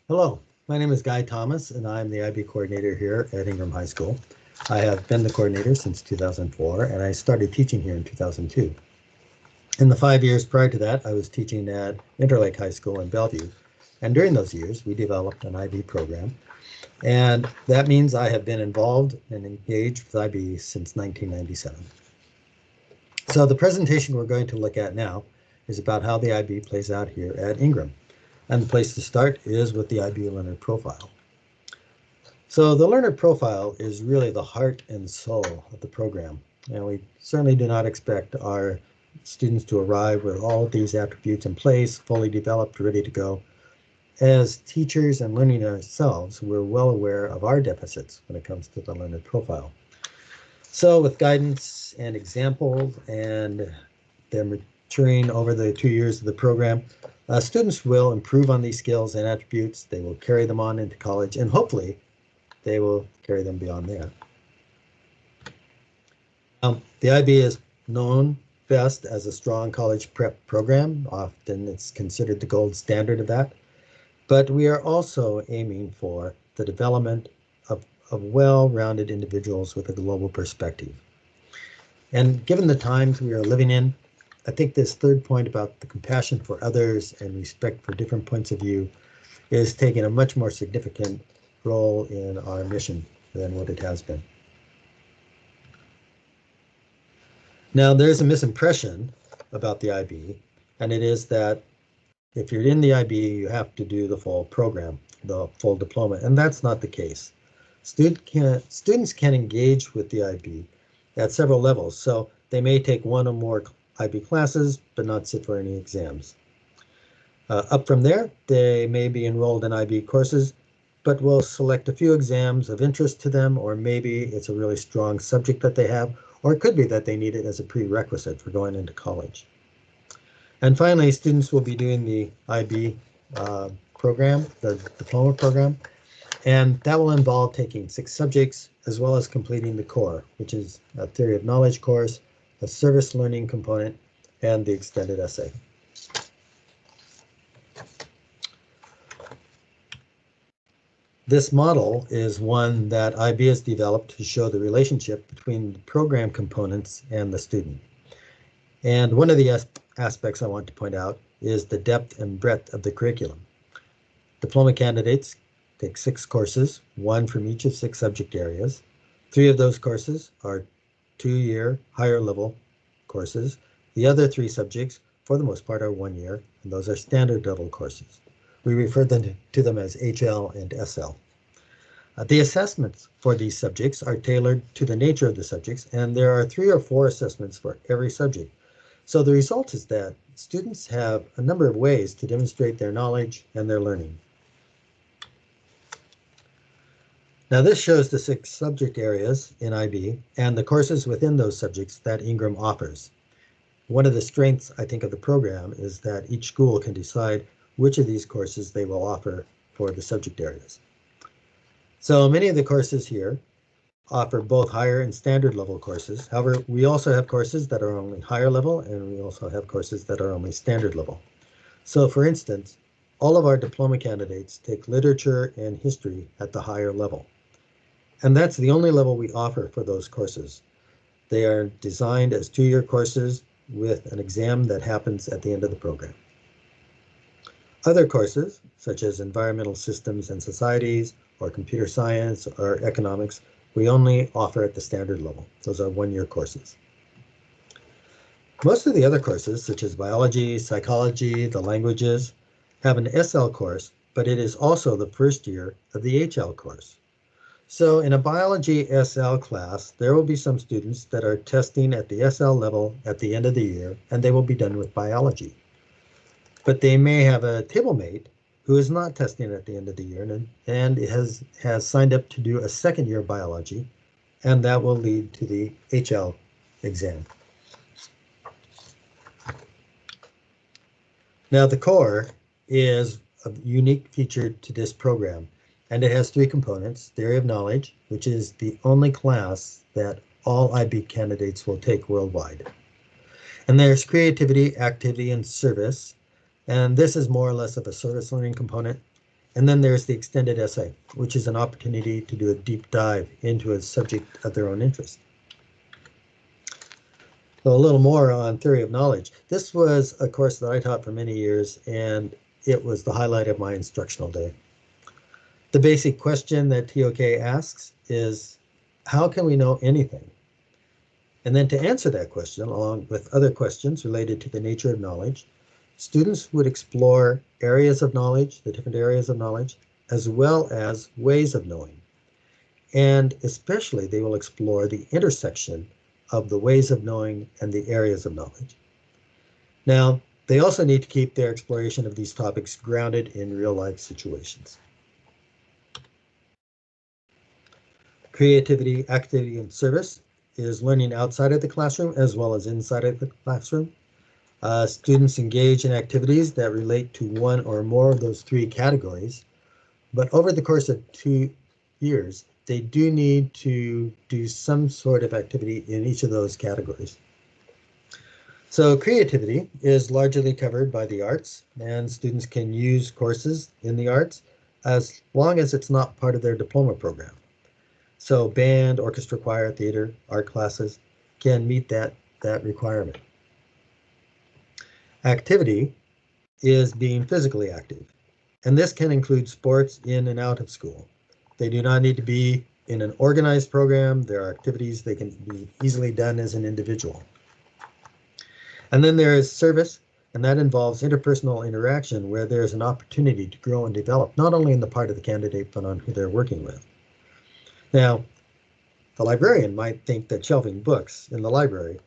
Hello, my name is Guy Thomas, and I'm the IB coordinator here at Ingraham High School. I have been the coordinator since 2004, and I started teaching here in 2002. In the 5 years prior to that, I was teaching at Interlake High School in Bellevue, and during those years, we developed an IB program, and that means I have been involved and engaged with IB since 1997. So the presentation we're going to look at now is about how the IB plays out here at Ingraham. And the place to start is with the IB learner profile. So the learner profile is really the heart and soul of the program. And we certainly do not expect our students to arrive with all of these attributes in place, fully developed, ready to go. As teachers and learning ourselves, we're well aware of our deficits when it comes to the learner profile. So with guidance and examples and their maturing over the 2 years of the program, students will improve on these skills and attributes. They will carry them on into college, and hopefully they will carry them beyond that. The IB is known best as a strong college prep program. Often it's considered the gold standard of that. But we are also aiming for the development of well-rounded individuals with a global perspective. And given the times we are living in, I think this third point about the compassion for others and respect for different points of view is taking a much more significant role in our mission than what it has been. Now, there's a misimpression about the IB, and it is that if you're in the IB, you have to do the full program, the full diploma, and that's not the case. Students can engage with the IB at several levels, so they may take one or more IB classes, but not sit for any exams. Up from there, they may be enrolled in IB courses, but will select a few exams of interest to them, or maybe it's a really strong subject that they have, or it could be that they need it as a prerequisite for going into college. And finally, students will be doing the IB program, the diploma program, and that will involve taking 6 subjects as well as completing the core, which is a theory of knowledge course, a service learning component, and the extended essay. This model is one that IB has developed to show the relationship between the program components and the student. And one of the aspects I want to point out is the depth and breadth of the curriculum. Diploma candidates take 6 courses, 1 from each of 6 subject areas. 3 of those courses are 2-year higher level courses. The other 3 subjects, for the most part, are 1 year, and those are standard level courses. We refer to them as HL and SL. The assessments for these subjects are tailored to the nature of the subjects, and there are 3 or 4 assessments for every subject. So the result is that students have a number of ways to demonstrate their knowledge and their learning. Now this shows the 6 subject areas in IB and the courses within those subjects that Ingraham offers. One of the strengths, I think, of the program is that each school can decide which of these courses they will offer for the subject areas. So many of the courses here offer both higher and standard level courses. However, we also have courses that are only higher level, and we also have courses that are only standard level. So for instance, all of our diploma candidates take literature and history at the higher level. And that's the only level we offer for those courses. They are designed as 2-year courses with an exam that happens at the end of the program. Other courses, such as environmental systems and societies, or computer science, or economics, we only offer at the standard level. Those are 1-year courses. Most of the other courses, such as biology, psychology, the languages, have an SL course, but it is also the first year of the HL course. So in a biology SL class, there will be some students that are testing at the SL level at the end of the year, and they will be done with biology. But they may have a table mate who is not testing at the end of the year and has signed up to do a 2nd year biology, and that will lead to the HL exam. Now the core is a unique feature to this program, and it has 3 components: theory of knowledge, which is the only class that all IB candidates will take worldwide. And there's creativity, activity, and service, and this is more or less of a service learning component. And then there's the extended essay, which is an opportunity to do a deep dive into a subject of their own interest. So a little more on theory of knowledge. This was a course that I taught for many years, and it was the highlight of my instructional day. The basic question that TOK asks is, how can we know anything? And then to answer that question, along with other questions related to the nature of knowledge, students would explore areas of knowledge, the different areas of knowledge, as well as ways of knowing. And especially they will explore the intersection of the ways of knowing and the areas of knowledge. Now, they also need to keep their exploration of these topics grounded in real-life situations. Creativity, activity, and service is learning outside of the classroom as well as inside of the classroom. Students engage in activities that relate to one or more of those three categories, but over the course of 2 years, they do need to do some sort of activity in each of those categories. So creativity is largely covered by the arts, and students can use courses in the arts as long as it's not part of their diploma program. So band, orchestra, choir, theater, art classes can meet that requirement. Activity is being physically active, and this can include sports in and out of school. They do not need to be in an organized program. There are activities they can be easily done as an individual. And then there is service, and that involves interpersonal interaction where there's an opportunity to grow and develop, not only in the part of the candidate, but on who they're working with. Now, the librarian might think that shelving books in the library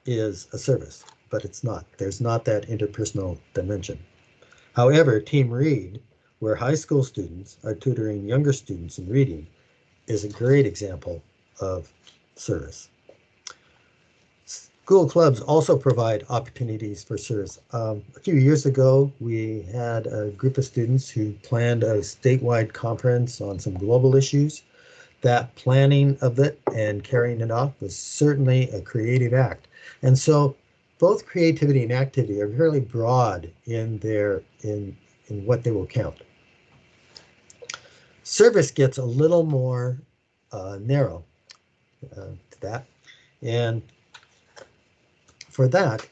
is a service, but it's not. There's not that interpersonal dimension. However, Team Read, where high school students are tutoring younger students in reading, is a great example of service. School clubs also provide opportunities for service. A few years ago, we had a group of students who planned a statewide conference on some global issues. That planning of it and carrying it off was certainly a creative act. And so both creativity and activity are fairly broad in what they will count. Service gets a little more narrow to that. And for that,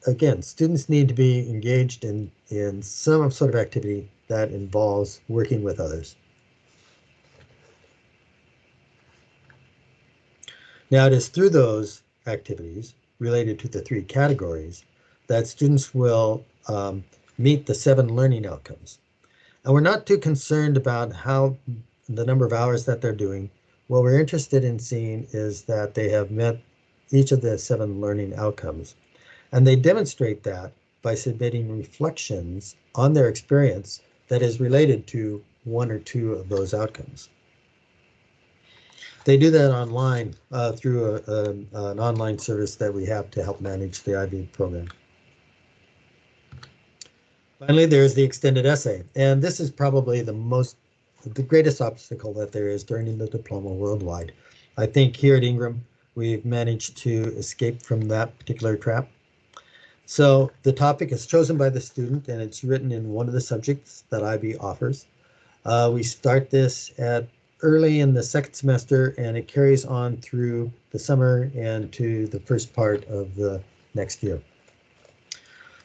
again, students need to be engaged in some sort of activity that involves working with others. Now, it is through those activities related to the three categories that students will meet the 7 learning outcomes. And we're not too concerned about how the number of hours that they're doing. What we're interested in seeing is that they have met each of the 7 learning outcomes. And they demonstrate that by submitting reflections on their experience that is related to 1 or 2 of those outcomes. They do that online through an online service that we have to help manage the IB program. Finally, there's the extended essay, and this is probably the greatest obstacle that there is during the diploma worldwide. I think here at Ingram, we've managed to escape from that particular trap. So the topic is chosen by the student, and it's written in one of the subjects that IB offers. We start this at early in the second semester, and it carries on through the summer and to the first part of the next year.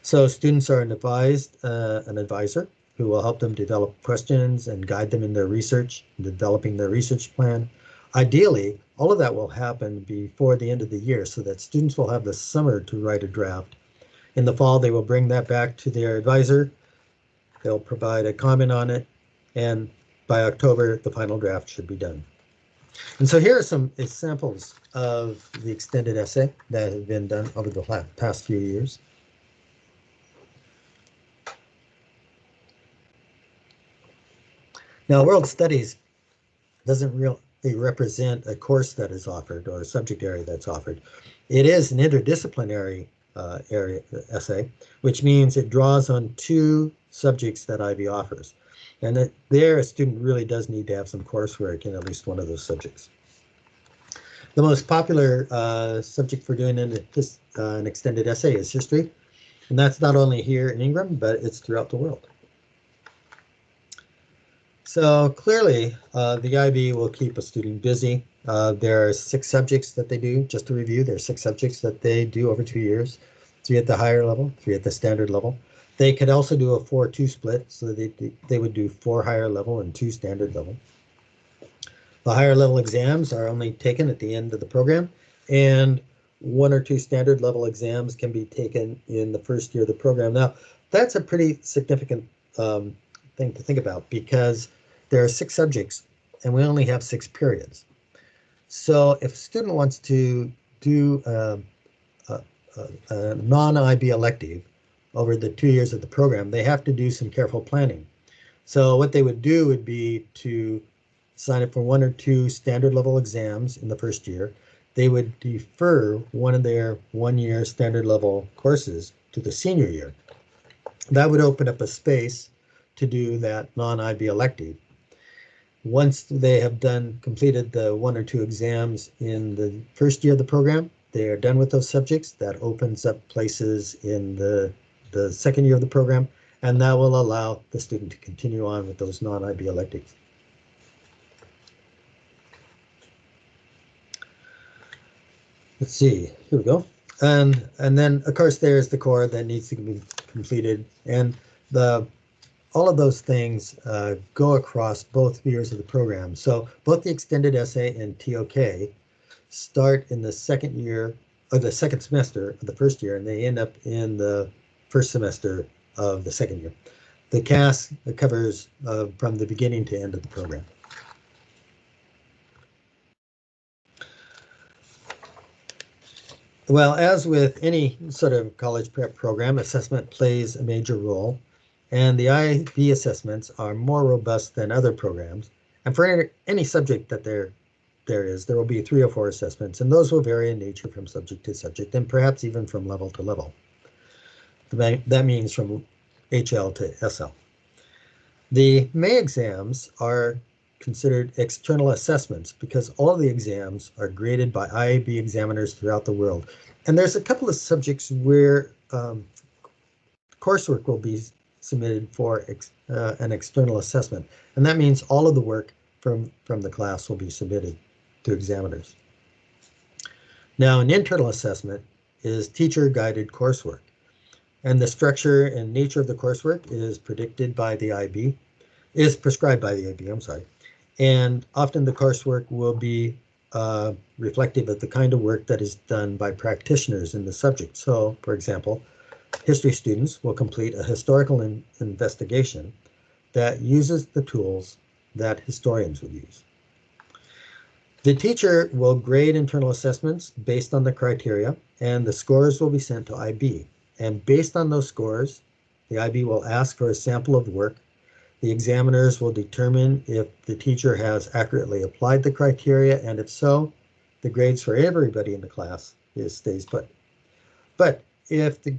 So students are advised an advisor who will help them develop questions and guide them in their research, developing their research plan. Ideally, all of that will happen before the end of the year so that students will have the summer to write a draft. In the fall, they will bring that back to their advisor. They'll provide a comment on it, and by October, the final draft should be done. And so here are some examples of the extended essay that have been done over the past few years. Now, World Studies doesn't really represent a course that is offered or a subject area that's offered. It is an interdisciplinary essay, which means it draws on 2 subjects that IB offers. And there, a student really does need to have some coursework in at least one of those subjects. The most popular subject for doing an extended essay is history. And that's not only here in Ingram, but it's throughout the world. So clearly, the IB will keep a student busy. There are 6 subjects that they do, just to review, there are 6 subjects that they do over 2 years, 3 at the higher level, 3 at the standard level. They could also do a 4-2 split, so they would do 4 higher level and 2 standard level. The higher level exams are only taken at the end of the program, and 1 or 2 standard level exams can be taken in the first year of the program. Now, that's a pretty significant thing to think about because there are 6 subjects and we only have 6 periods. So if a student wants to do a non-IB elective over the 2 years of the program, they have to do some careful planning. So what they would do would be to sign up for 1 or 2 standard level exams in the first year. They would defer one of their 1-year standard level courses to the senior year. That would open up a space to do that non-IB elective. Once they have completed the 1 or 2 exams in the first year of the program, they are done with those subjects. That opens up places in the second year of the program, and that will allow the student to continue on with those non-IB electives. Let's see, here we go. And then, of course, there's the core that needs to be completed. And all of those things go across both years of the program. So both the extended essay and TOK start in the second year, or the second semester of the first year, and they end up in the first semester of the second year. The CAS covers from the beginning to end of the program. Well, as with any sort of college prep program, assessment plays a major role, and the IB assessments are more robust than other programs. And for any subject that there will be 3 or 4 assessments, and those will vary in nature from subject to subject, and perhaps even from level to level. That means from HL to SL. The May exams are considered external assessments because all of the exams are graded by IAB examiners throughout the world. And there's a couple of subjects where coursework will be submitted for an external assessment. And that means all of the work from the class will be submitted to examiners. Now, an internal assessment is teacher-guided coursework. And the structure and nature of the coursework is prescribed by the IB, I'm sorry. And often the coursework will be reflective of the kind of work that is done by practitioners in the subject. So, for example, history students will complete a historical investigation that uses the tools that historians would use. The teacher will grade internal assessments based on the criteria, and the scores will be sent to IB. And based on those scores, the IB will ask for a sample of work. The examiners will determine if the teacher has accurately applied the criteria, and if so, the grades for everybody in the class stays put. But if the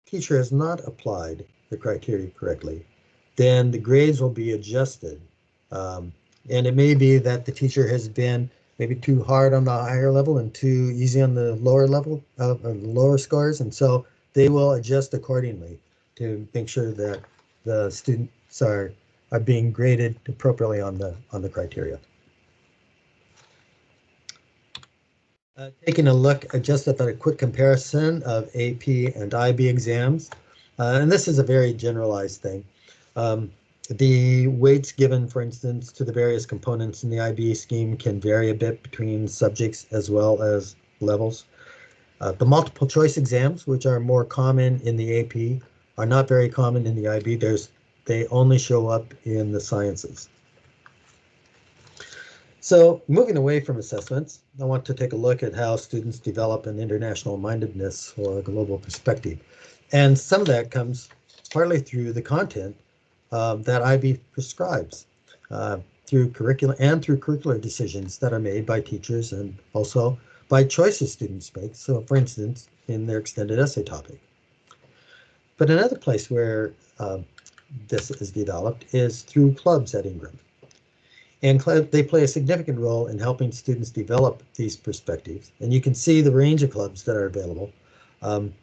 teacher has not applied the criteria correctly, then the grades will be adjusted. And it may be that the teacher has been maybe too hard on the higher level and too easy on the lower level, lower scores, and so they will adjust accordingly to make sure that the students are being graded appropriately on the criteria. Taking a look just at a quick comparison of AP and IB exams, and this is a very generalized thing. The weights given, for instance, to the various components in the IB scheme can vary a bit between subjects as well as levels. The multiple choice exams, which are more common in the AP, are not very common in the IB. They only show up in the sciences. So moving away from assessments, I want to take a look at how students develop an international mindedness or a global perspective. And some of that comes partly through the content that IB prescribes through curriculum and through curricular decisions that are made by teachers and also by choices students make. So for instance, in their extended essay topic. But another place where this is developed is through clubs at Ingraham. And they play a significant role in helping students develop these perspectives. And you can see the range of clubs that are available.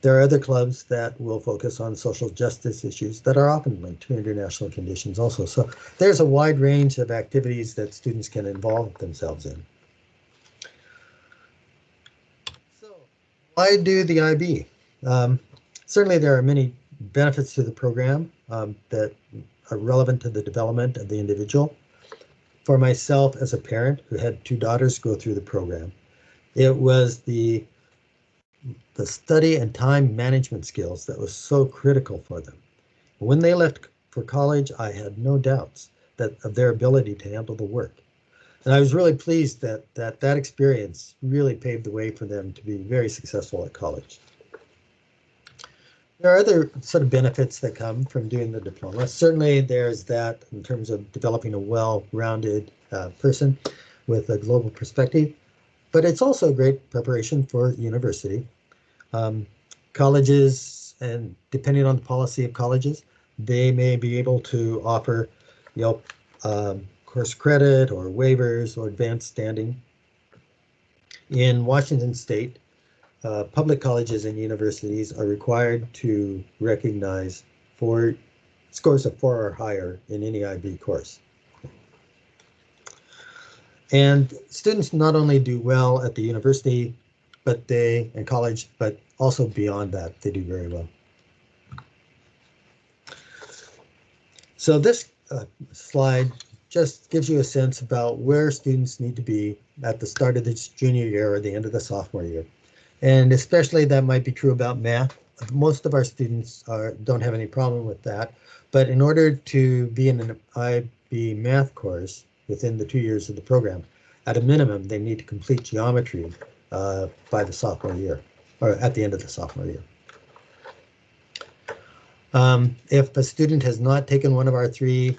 There are other clubs that will focus on social justice issues that are often linked to international conditions also. So there's a wide range of activities that students can involve themselves in. So why do the IB? Certainly there are many benefits to the program that are relevant to the development of the individual. For myself as a parent who had two daughters go through the program, it was the study and time management skills that was so critical for them. When they left for college, I had no doubts of their ability to handle the work. And I was really pleased that experience really paved the way for them to be very successful at college. There are other sort of benefits that come from doing the diploma. Certainly there's that in terms of developing a well-rounded person with a global perspective, but it's also a great preparation for university. Colleges, and depending on the policy of colleges, they may be able to offer, course credit or waivers or advanced standing. In Washington State, public colleges and universities are required to recognize scores of 4 or higher in any IB course. And students not only do well at the university and college, but also beyond that, they do very well. So this slide just gives you a sense about where students need to be at the start of the junior year or the end of the sophomore year. And especially that might be true about math. Most of our students don't have any problem with that. But in order to be in an IB math course within the 2 years of the program, at a minimum, they need to complete geometry by the sophomore year, or at the end of the sophomore year. If a student has not taken one of our 3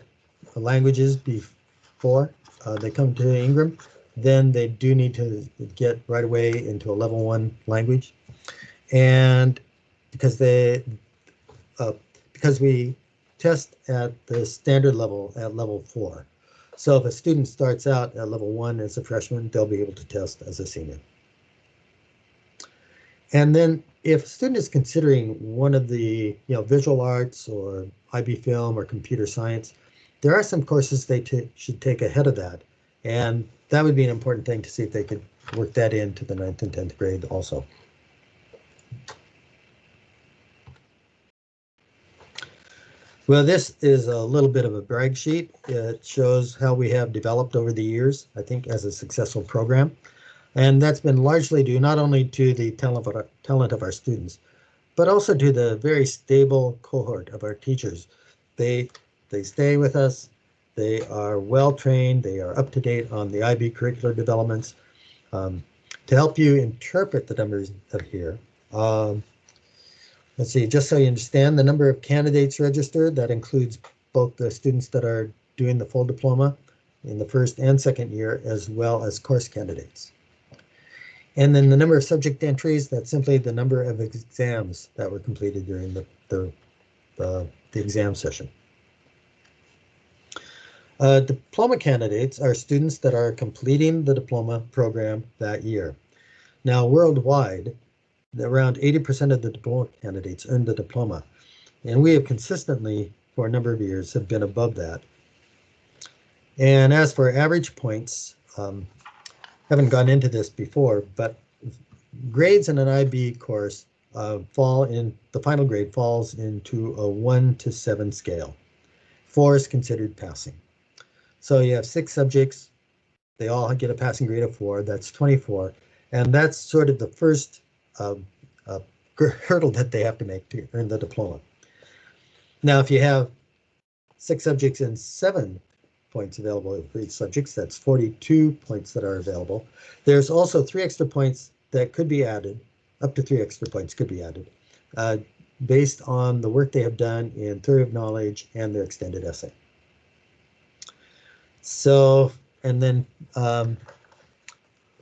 languages before they come to Ingram, then they do need to get right away into a level 1 language. And because we test at the standard level at level 4. So if a student starts out at level 1 as a freshman, they'll be able to test as a senior. And then if a student is considering one of the visual arts or IB film or computer science, there are some courses they should take ahead of that. And that would be an important thing to see if they could work that into the 9th and 10th grade also. Well, this is a little bit of a brag sheet. It shows how we have developed over the years, I think, as a successful program. And that's been largely due not only to the talent of our students, but also to the very stable cohort of our teachers. They stay with us. They are well trained. They are up to date on the IB curricular developments. To help you interpret the numbers of here, let's see, just so you understand, the number of candidates registered, that includes both the students that are doing the full diploma in the first and second year, as well as course candidates. And then the number of subject entries, that's simply the number of exams that were completed during the exam session. Diploma candidates are students that are completing the diploma program that year. Now, worldwide, around 80% of the diploma candidates earn the diploma. And we have consistently, for a number of years, have been above that. And as for average points, haven't gone into this before, but grades in an IB course the final grade falls into a 1 to 7 scale. 4 is considered passing. So you have 6 subjects, they all get a passing grade of 4, that's 24. And that's sort of the first hurdle that they have to make to earn the diploma. Now, if you have 6 subjects and 7 points available for each subject, that's 42 points that are available. There's also 3 extra points that could be added, up to 3 extra points could be added, based on the work they have done in theory of knowledge and their extended essay. So, and then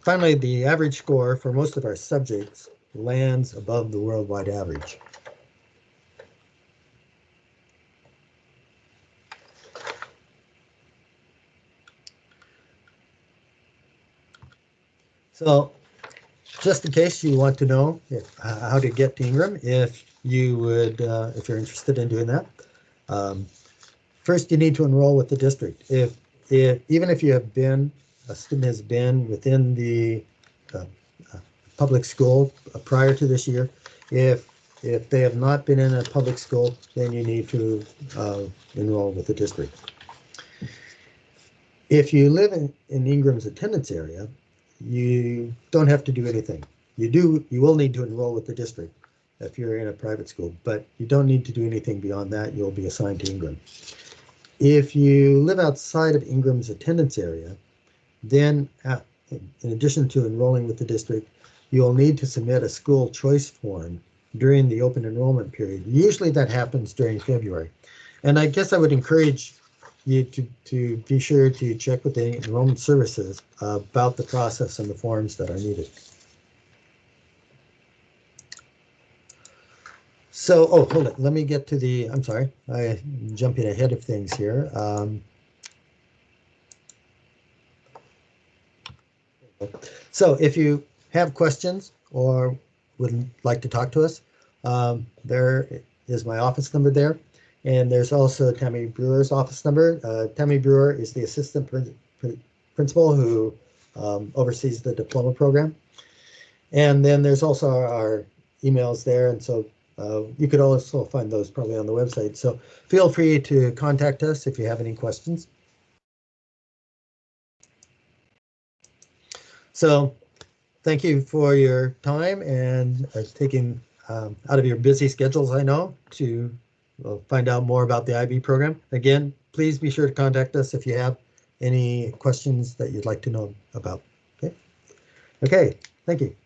finally, the average score for most of our subjects lands above the worldwide average. So just in case you want to know how to get to Ingram, if you're interested in doing that, first you need to enroll with the district. Even if a student has been within the uh, public school prior to this year, if they have not been in a public school, then you need to enroll with the district. If you live in Ingram's attendance area, you don't have to do anything. You will need to enroll with the district if you're in a private school, but you don't need to do anything beyond that. You'll be assigned to Ingram. If you live outside of Ingram's attendance area, then in addition to enrolling with the district, you'll need to submit a school choice form during the open enrollment period. Usually that happens during February. And I guess I would encourage you to be sure to check with the enrollment services about the process and the forms that are needed. So, hold it. Let me get to I'm sorry, I'm jumping ahead of things here. So if you have questions or would like to talk to us, there is my office number there. And there's also Tammy Brewer's office number. Tammy Brewer is the assistant principal who oversees the diploma program. And then there's also our emails there. And so you could also find those probably on the website. So feel free to contact us if you have any questions. So thank you for your time and taking out of your busy schedules, I know, to find out more about the IB program. Again, please be sure to contact us if you have any questions that you'd like to know about. Okay, thank you.